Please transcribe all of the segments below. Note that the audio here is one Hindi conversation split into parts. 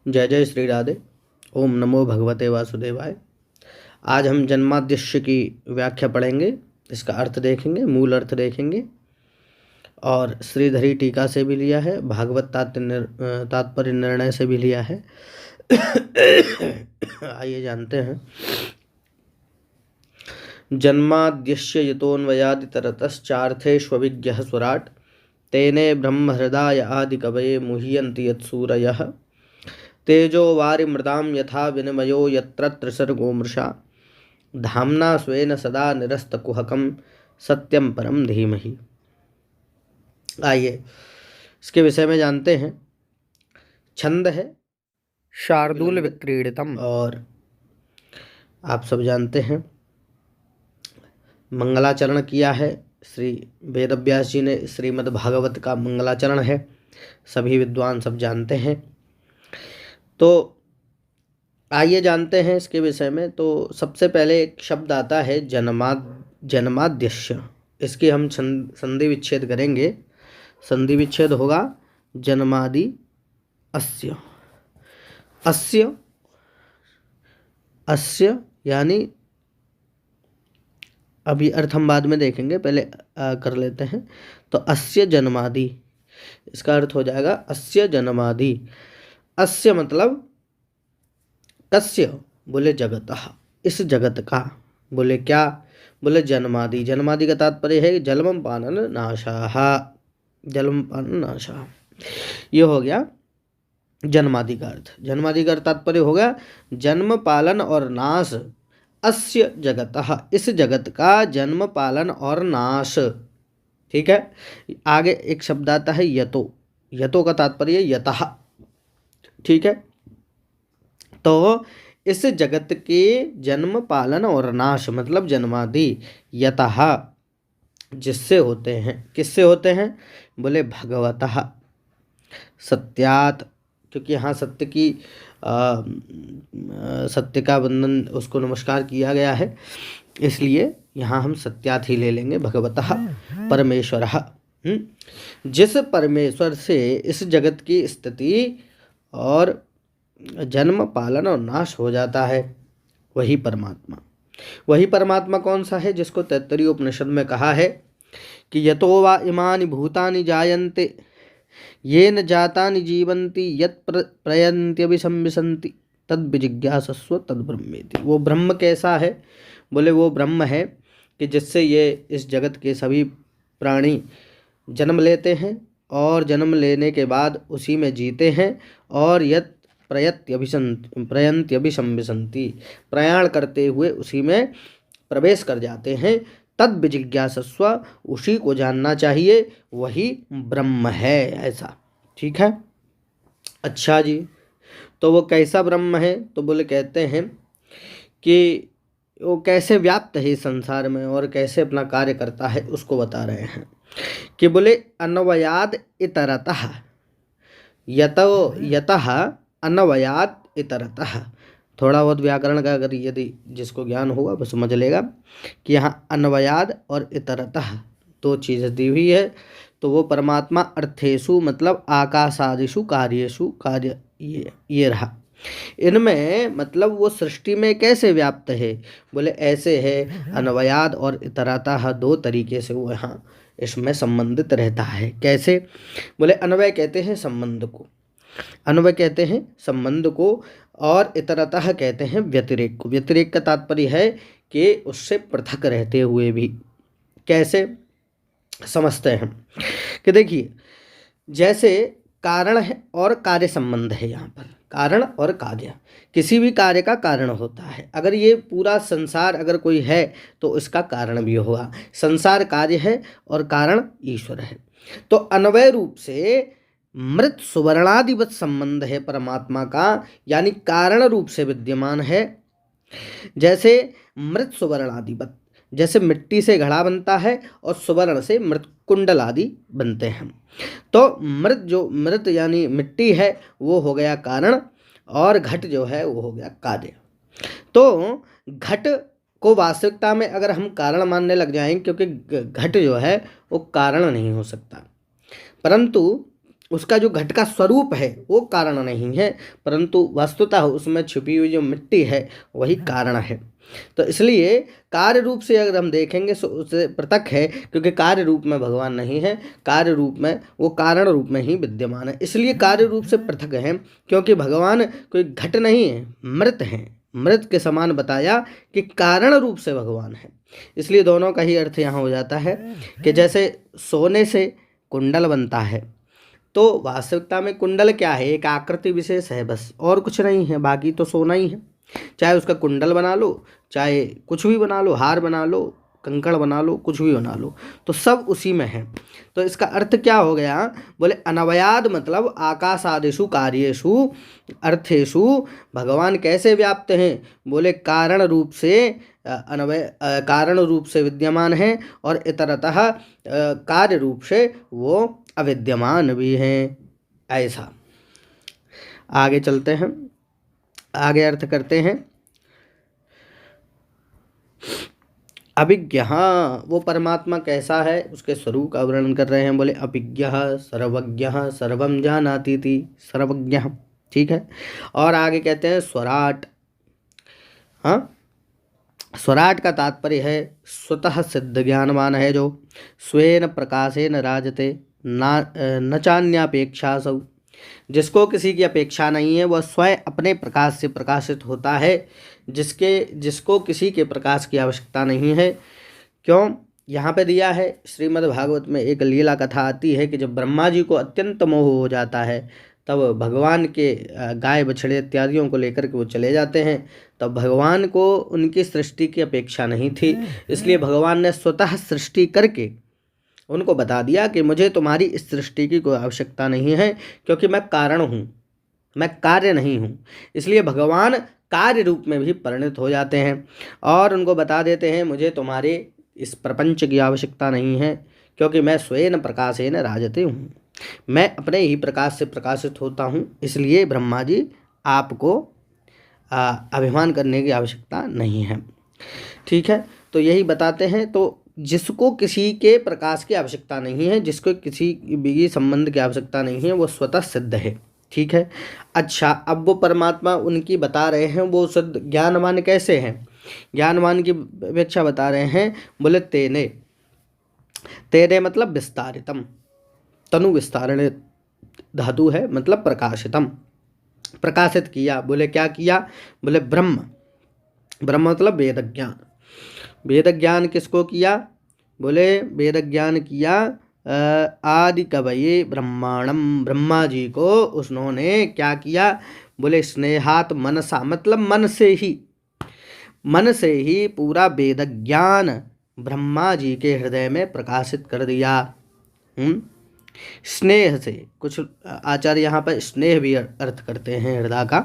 जय जय श्री राधे। ओम नमो भगवते वासुदेवाय। आज हम जन्माद्यस्य की व्याख्या पढ़ेंगे, इसका अर्थ देखेंगे, मूल अर्थ देखेंगे और श्रीधरी टीका से भी लिया है, भागवत तात्पर्य निर्णय से भी लिया है। आइए जानते हैं। जन्माद्यस्य यतोऽन्वयादितरतश्चार्थेष्वभिज्ञः स्वराट् तेने ब्रह्महृदाय आदिकवये मुह्यन्ति यत्सूरयः तेजो वारिमृदां यथा विनिमयो यत्र त्रिसर्गो मृषा धाम्ना स्वेन सदा निरस्तकुहकं सत्यम परम धीमहि। आइए इसके विषय में जानते हैं। छंद है शार्दूल विक्रीडितम और आप सब जानते हैं मंगलाचरण किया है। श्री वेदव्यास जी ने श्रीमद् भागवत का मंगलाचरण है, सभी विद्वान सब जानते हैं। तो आइए जानते हैं इसके विषय में। तो सबसे पहले एक शब्द आता है जन्माद्यस्य। इसकी हम संधि विच्छेद करेंगे। संधि विच्छेद होगा जन्मादि अस्य। अस्य अस्य यानी अभी अर्थ हम बाद में देखेंगे, पहले कर लेते हैं। तो अस्य जन्मादि, इसका अर्थ हो जाएगा अस्य जन्मादि। अस्य मतलब कस्य, बोले जगतः, इस जगत का। बोले क्या, बोले जन्मादि। जन्मादि का तात्पर्य है जन्म पालन नाशः। जन्म पालन नाशः, ये हो गया जन्मादि का अर्थ। जन्मादि का तात्पर्य होगा जन्म पालन और नाश। अस्य जगतः, इस जगत का जन्म पालन और नाश। ठीक है। आगे एक शब्द आता है यतो। यतो का तात्पर्य यतः। ठीक है। तो इस जगत के जन्म पालन और नाश मतलब जन्मादि यतः, जिससे होते हैं। किससे होते हैं, बोले भगवतः सत्यात्। क्योंकि यहाँ सत्य की सत्य का बंधन, उसको नमस्कार किया गया है, इसलिए यहाँ हम सत्यात् ही ले लेंगे। भगवतः परमेश्वरः, जिस परमेश्वर से इस जगत की स्थिति और जन्म पालन और नाश हो जाता है, वही परमात्मा। वही परमात्मा कौन सा है, जिसको तैत्तरीय उपनिषद में कहा है कि यतो वा इमानि भूतानि जायन्ते येन जातानि जीवन्ति यत् प्रयन्त्यभिसंविशन्ति तद् विजिज्ञासस्व तद् ब्रह्मेति। वो ब्रह्म कैसा है, बोले वो ब्रह्म है कि जिससे ये इस जगत के सभी प्राणी जन्म लेते हैं और जन्म लेने के बाद उसी में जीते हैं, और यत् प्रयन्त्यभिसंविशन्ति, प्रयाण करते हुए उसी में प्रवेश कर जाते हैं। तद विजिज्ञासस्व, उसी को जानना चाहिए, वही ब्रह्म है, ऐसा। ठीक है। अच्छा जी, तो वो कैसा ब्रह्म है, तो बोले कहते हैं कि वो कैसे व्याप्त है संसार में और कैसे अपना कार्य करता है, उसको बता रहे हैं कि बोले अन्वयाद इतरतः। यतः अन्वयाद इतरतः। थोड़ा बहुत व्याकरण का अगर यदि जिसको ज्ञान होगा वो समझ लेगा कि यहाँ अन्वयाद और इतरतः दो चीज़ें दी हुई है। तो वो परमात्मा अर्थेषु मतलब आकाशादिषु कार्येषु, कार्य ये रहा। इनमें मतलब वो सृष्टि में कैसे व्याप्त है, बोले ऐसे है। अन्वयाद और इतरतः दो तरीके से वो यहाँ इसमें संबंधित रहता है। कैसे, बोले अन्वय कहते हैं संबंध को, अन्वय कहते हैं संबंध को, और इतरतः कहते हैं व्यतिरेक को। व्यतिरेक का तात्पर्य है कि उससे पृथक रहते हुए भी। कैसे समझते हैं कि देखिए, जैसे कारण है और कार्य संबंध है। यहाँ पर कारण और कार्य, किसी भी कार्य का कारण होता है। अगर ये पूरा संसार अगर कोई है तो इसका कारण भी होगा। संसार कार्य है और कारण ईश्वर है। तो अन्वय रूप से मृत सुवर्णादिवत संबंध है परमात्मा का, यानी कारण रूप से विद्यमान है। जैसे मृत सुवर्णादिवत, जैसे मिट्टी से घड़ा बनता है और सुवर्ण से मृत कुंडल आदि बनते हैं। तो मृत यानी मिट्टी है, वो हो गया कारण, और घट जो है वो हो गया कार्य। तो घट को वास्तविकता में अगर हम कारण मानने लग जाएंगे, क्योंकि घट जो है वो कारण नहीं हो सकता, परंतु उसका जो घट का स्वरूप है वो कारण नहीं है, परंतु वस्तुतः उसमें छुपी हुई जो मिट्टी है वही कारण है। तो इसलिए कार्य रूप से अगर हम देखेंगे तो उससे पृथक है, क्योंकि कार्य रूप में भगवान नहीं है, कार्य रूप में वो कारण रूप में ही विद्यमान है, इसलिए कार्य रूप से पृथक है। क्योंकि भगवान कोई घट नहीं है, मृत है, मृत के समान बताया कि कारण रूप से भगवान है। इसलिए दोनों का ही अर्थ यहाँ हो जाता है कि जैसे सोने से कुंडल बनता है, तो वास्तविकता में कुंडल क्या है, एक आकृति विशेष है बस, और कुछ नहीं है, बाकी तो सोना ही है। चाहे उसका कुंडल बना लो, चाहे कुछ भी बना लो, हार बना लो, कंकड़ बना लो, कुछ भी बना लो, तो सब उसी में है। तो इसका अर्थ क्या हो गया, बोले अनवयाद मतलब आकाशादिषु कार्येषु अर्थेषु भगवान कैसे व्याप्त हैं, बोले कारण रूप से कारण रूप से विद्यमान है, और इतरतः कार्य रूप से वो अविद्यमान भी हैं। ऐसा आगे चलते हैं, आगे अर्थ करते हैं। अभिज्ञः, वो परमात्मा कैसा है उसके स्वरूप का वर्णन कर रहे हैं। बोले अभिज्ञः सर्वज्ञः सर्वं जानातीति, सर्वज्ञः, ठीक है। और आगे कहते हैं स्वराट। हाँ, स्वराट का तात्पर्य है स्वतः सिद्ध ज्ञानवान है, जो स्वेन प्रकाशेन राजते न चान्यापेक्षासौ, जिसको किसी की अपेक्षा नहीं है, वह स्वयं अपने प्रकाश से प्रकाशित होता है, जिसको किसी के प्रकाश की आवश्यकता नहीं है। क्यों, यहाँ पे दिया है श्रीमद् भागवत में एक लीला कथा आती है कि जब ब्रह्मा जी को अत्यंत मोह हो जाता है, तब भगवान के गाय बछड़े इत्यादियों को लेकर के वो चले जाते हैं। तब भगवान को उनकी सृष्टि की अपेक्षा नहीं थी, इसलिए भगवान ने स्वतः सृष्टि करके उनको बता दिया कि मुझे तुम्हारी इस सृष्टि की कोई आवश्यकता नहीं है, क्योंकि मैं कारण हूँ, मैं कार्य नहीं हूँ। इसलिए भगवान कार्य रूप में भी परिणत हो जाते हैं और उनको बता देते हैं मुझे तुम्हारे इस प्रपंच की आवश्यकता नहीं है, क्योंकि मैं स्वयं प्रकाशेन राजते हूँ, मैं अपने ही प्रकाश से प्रकाशित होता हूँ। इसलिए ब्रह्मा जी आपको अभिमान करने की आवश्यकता नहीं है, ठीक है। तो यही बताते हैं। तो जिसको किसी के प्रकाश की आवश्यकता नहीं है, जिसको किसी भी संबंध की आवश्यकता नहीं है, वो स्वतः सिद्ध है, ठीक है। अच्छा, अब वो परमात्मा उनकी बता रहे हैं, वो सिद्ध ज्ञानवान कैसे हैं, ज्ञानवान की व्याख्या बता रहे हैं। बोले तेने, तेने मतलब विस्तारितम, तनु विस्तारण धातु है, मतलब प्रकाशितम, प्रकाशित किया। बोले क्या किया, बोले ब्रह्म, ब्रह्म मतलब वेद ज्ञान, वेद ज्ञान किसको किया, बोले वेद ज्ञान किया आदि कवये ब्रह्मांडम, ब्रह्मा जी को उन्होंने क्या किया, बोले स्नेहात मनसा मतलब मन से ही पूरा वेद ज्ञान ब्रह्मा जी के हृदय में प्रकाशित कर दिया। स्नेह से, कुछ आचार्य यहाँ पर स्नेह भी अर्थ करते हैं हृदय का।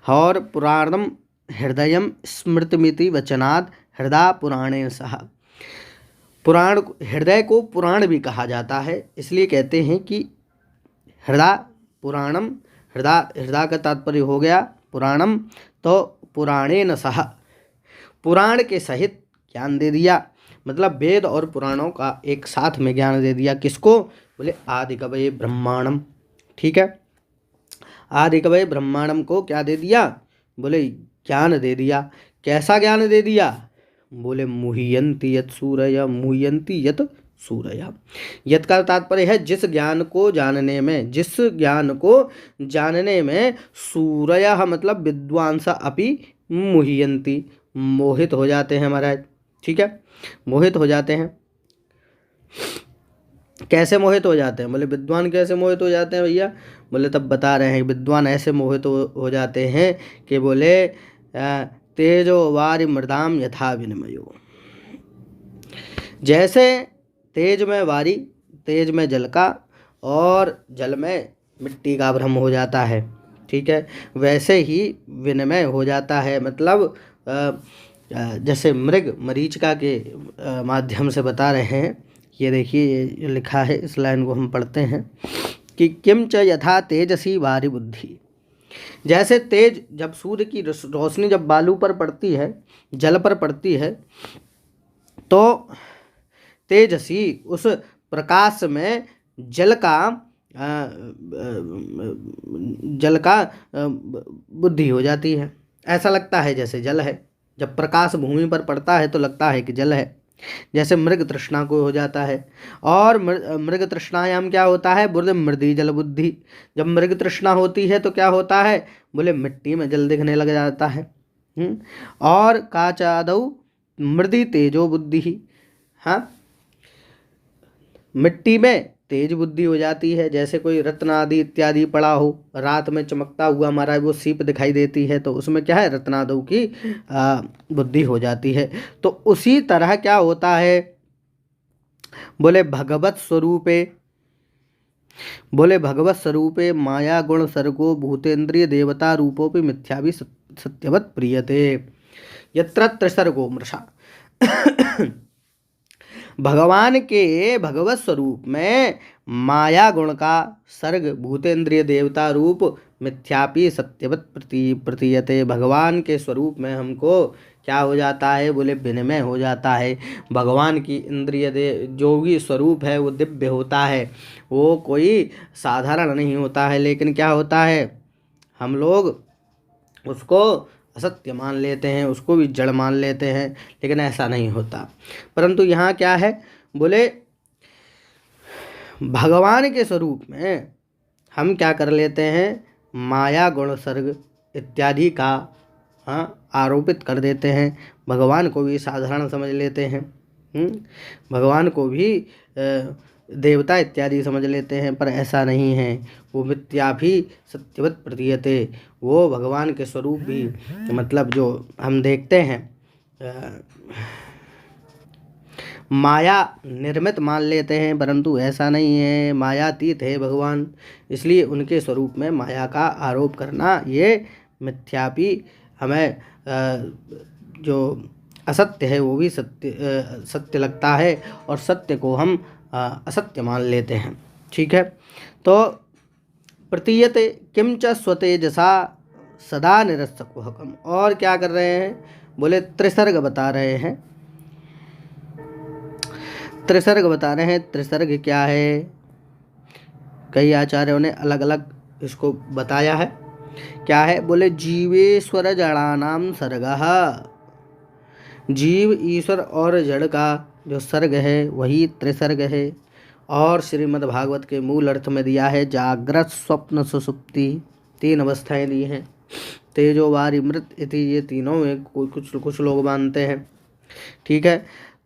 और पुराणम हृदयम स्मृतिमिति वचनात् हृदय पुराणे सह, पुराण, हृदय को पुराण भी कहा जाता है, इसलिए कहते हैं कि हृदय पुराणम, हृदय का तात्पर्य हो गया पुराणम, तो पुराणेन सह, पुराण के सहित ज्ञान दे दिया, मतलब वेद और पुराणों का एक साथ में ज्ञान दे दिया। किसको, बोले आदि कवये ब्रह्मांडम, ठीक है। आदि कवये ब्रह्मांडम को क्या दे दिया, बोले ज्ञान दे दिया। कैसा ज्ञान दे दिया, बोले मुह्यन्ति यत् सूरय, मुह्यन्ति यत् सूरय। यत् का तात्पर्य है जिस ज्ञान को जानने में, जिस ज्ञान को जानने में सूरय मतलब विद्वांस अपि मुह्यन्ति, मोहित हो जाते हैं महाराज, ठीक है, मोहित हो जाते हैं। कैसे मोहित हो जाते हैं, बोले विद्वान कैसे मोहित हो जाते हैं भैया, बोले तब बता रहे हैं विद्वान ऐसे मोहित हो जाते हैं कि बोले तेजो वारि मृदाम यथा विनिमयो, जैसे तेज में वारी, तेज में जल का और जल में मिट्टी का भ्रम हो जाता है, ठीक है, वैसे ही विनिमय हो जाता है। मतलब जैसे मृग मरीचिका के माध्यम से बता रहे हैं। ये देखिए ये लिखा है, इस लाइन को हम पढ़ते हैं कि किम च यथा तेजसी वारि बुद्धि, जैसे तेज, जब सूर्य की रोशनी जब बालू पर पड़ती है, जल पर पड़ती है, तो तेजसी उस प्रकाश में जल का जल का बुद्धि हो जाती है। ऐसा लगता है जैसे जल है। जब प्रकाश भूमि पर पड़ता है तो लगता है कि जल है। जैसे मृग तृष्णा को हो जाता है। और मृग तृष्णायाम क्या होता है? बोले मृदी जल बुद्धि। जब मृग तृष्णा होती है तो क्या होता है? बोले मिट्टी में जल दिखने लग जाता है। और काचादौ मृदी तेजो बुद्धि। हाँ, मिट्टी में तेज बुद्धि हो जाती है। जैसे कोई रत्न आदि इत्यादि पड़ा हो, रात में चमकता हुआ हमारा वो सीप दिखाई देती है, तो उसमें क्या है? रत्नादि की बुद्धि हो जाती है। तो उसी तरह क्या होता है? बोले भगवत स्वरूपे, बोले भगवत स्वरूपे माया गुण सर्गो भूतेन्द्रिय देवता रूपोपि मिथ्या भी सत्यवत प्रियते यत्र त्रिसर्गो मृषा। भगवान के भगवत स्वरूप में माया गुण का सर्ग भूतेन्द्रिय देवता रूप मिथ्यापि सत्यवत प्रतीयते। भगवान के स्वरूप में हमको क्या हो जाता है? बोले विनिमय हो जाता है। भगवान की इंद्रिय जो भी स्वरूप है वो दिव्य होता है, वो कोई साधारण नहीं होता है। लेकिन क्या होता है? हम लोग उसको असत्य मान लेते हैं, उसको भी जड़ मान लेते हैं, लेकिन ऐसा नहीं होता। परंतु यहाँ क्या है? बोले भगवान के स्वरूप में हम क्या कर लेते हैं? माया गुण सर्ग इत्यादि का आरोपित कर देते हैं। भगवान को भी साधारण समझ लेते हैं, भगवान को भी देवता इत्यादि समझ लेते हैं, पर ऐसा नहीं है। वो मिथ्या भी सत्यवत प्रतीयते। वो भगवान के स्वरूप भी मतलब जो हम देखते हैं माया निर्मित मान लेते हैं, परंतु ऐसा नहीं है। मायातीत है भगवान, इसलिए उनके स्वरूप में माया का आरोप करना ये मिथ्यापि हमें जो असत्य है वो भी सत्य लगता है, और सत्य को हम असत्य मान लेते हैं। ठीक है, तो प्रतीयते किम च स्वतेजसा सदा निरस्तकुहकम। और क्या कर रहे हैं? बोले त्रिसर्ग बता रहे हैं। त्रिसर्ग बता रहे हैं। त्रिसर्ग क्या है? कई आचार्यों ने अलग अलग इसको बताया है। क्या है? बोले जीवेश्वर जड़ानाम सर्गः। जीव, ईश्वर और जड़ का जो सर्ग है वही त्रिसर्ग है। और श्रीमद् भागवत के मूल अर्थ में दिया है जागृत स्वप्न सुषुप्ति, 3 अवस्थाएं दी हैं। तेजो वारि मृत इति, ये तीनों में कुछ लोग मानते हैं। ठीक है,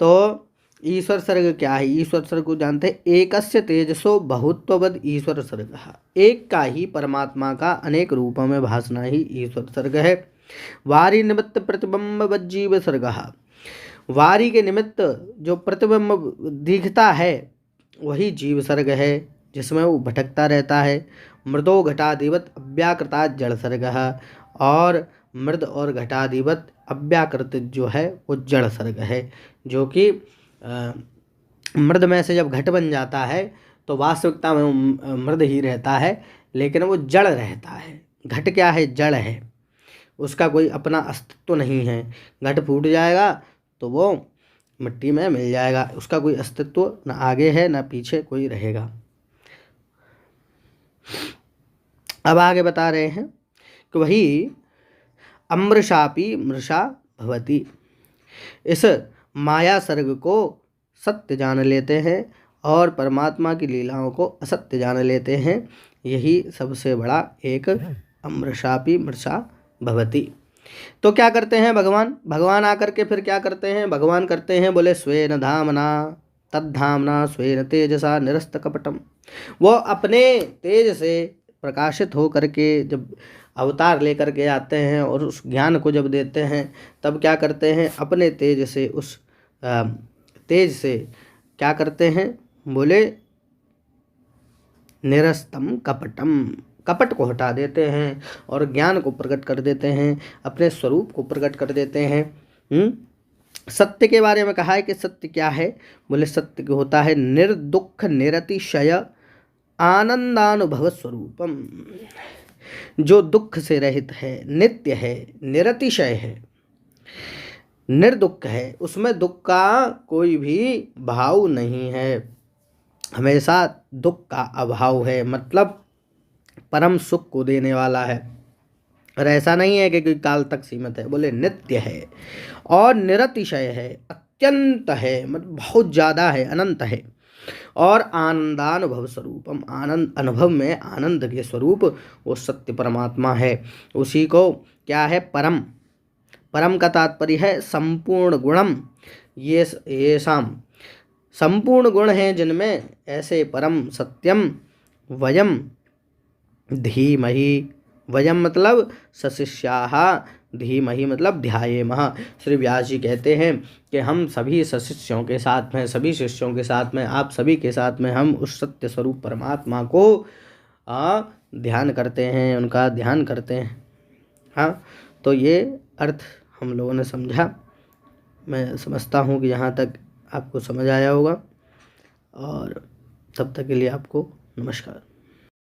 तो ईश्वर सर्ग क्या है? ईश्वर सर्ग को जानते हैं। एकस्य तेजसो बहुत्ववद ईश्वर सर्ग। एक का ही परमात्मा का अनेक रूपों में भासना ही ईश्वर सर्ग है। वारी निमित्त प्रतिबिंब वज्जीव सर्ग। वारी के निमित्त जो प्रतिबिंब दिखता है वही जीव सर्ग है, जिसमें वो भटकता रहता है। मृदो घटाधिवत अव्याकृता जड़ सर्ग। और मृद और घटाधिवत अव्याकृत जो है वो जड़ सर्ग है, जो कि मृद में से जब घट बन जाता है तो वास्तविकता में वो मृद ही रहता है, लेकिन वो जड़ रहता है। घट क्या है? जड़ है, उसका कोई अपना अस्तित्व नहीं है। घट फूट जाएगा तो वो मिट्टी में मिल जाएगा, उसका कोई अस्तित्व न आगे है न पीछे कोई रहेगा। अब आगे बता रहे हैं कि वही अमृषापि मृषा भवति। इस माया सर्ग को सत्य जान लेते हैं और परमात्मा की लीलाओं को असत्य जान लेते हैं। यही सबसे बड़ा एक अमृषापि मृषा भवति। तो क्या करते हैं भगवान आकर के फिर क्या करते हैं? भगवान करते हैं बोले स्वेन धामना तद्धामना स्वेन तेजसा निरस्त कपटम। वो अपने तेज से प्रकाशित हो करके जब अवतार लेकर के आते हैं और उस ज्ञान को जब देते हैं, तब क्या करते हैं? अपने तेज से, उस तेज से क्या करते हैं? बोले निरस्तम कपटम, कपट को हटा देते हैं और ज्ञान को प्रकट कर देते हैं, अपने स्वरूप को प्रकट कर देते हैं। सत्य के बारे में कहा है कि सत्य क्या है? बोले सत्य को होता है निर्दुख निरतिशय आनंदानुभव स्वरूपम। जो दुख से रहित है, नित्य है, निरतिशय है, निर्दुख है, उसमें दुख का कोई भी भाव नहीं है। हमेशा दुख का अभाव है, मतलब परम सुख को देने वाला है। और ऐसा नहीं है कि कोई काल तक सीमित है, बोले नित्य है और निरतिशय है, अत्यंत है, मतलब बहुत ज़्यादा है, अनंत है। और आनंदानुभव स्वरूपम, आनंद अनुभव में आनंद के स्वरूप वो सत्य परमात्मा है। उसी को क्या है, परम। परम का तात्पर्य है संपूर्ण गुणम, ये शाम संपूर्ण गुण हैं जिनमें, ऐसे परम सत्यम वयम धीमहि, वयम मतलब सशिष्याः, धीमहि मतलब ध्यायेमः। श्री व्यास जी कहते हैं कि हम सभी सशिष्यों के साथ में, सभी शिष्यों के साथ में, आप सभी के साथ में हम उस सत्य स्वरूप परमात्मा को ध्यान करते हैं, उनका ध्यान करते हैं। हाँ, तो ये अर्थ हम लोगों ने समझा। मैं समझता हूँ कि यहाँ तक आपको समझ आया होगा। और तब तक के लिए आपको नमस्कार।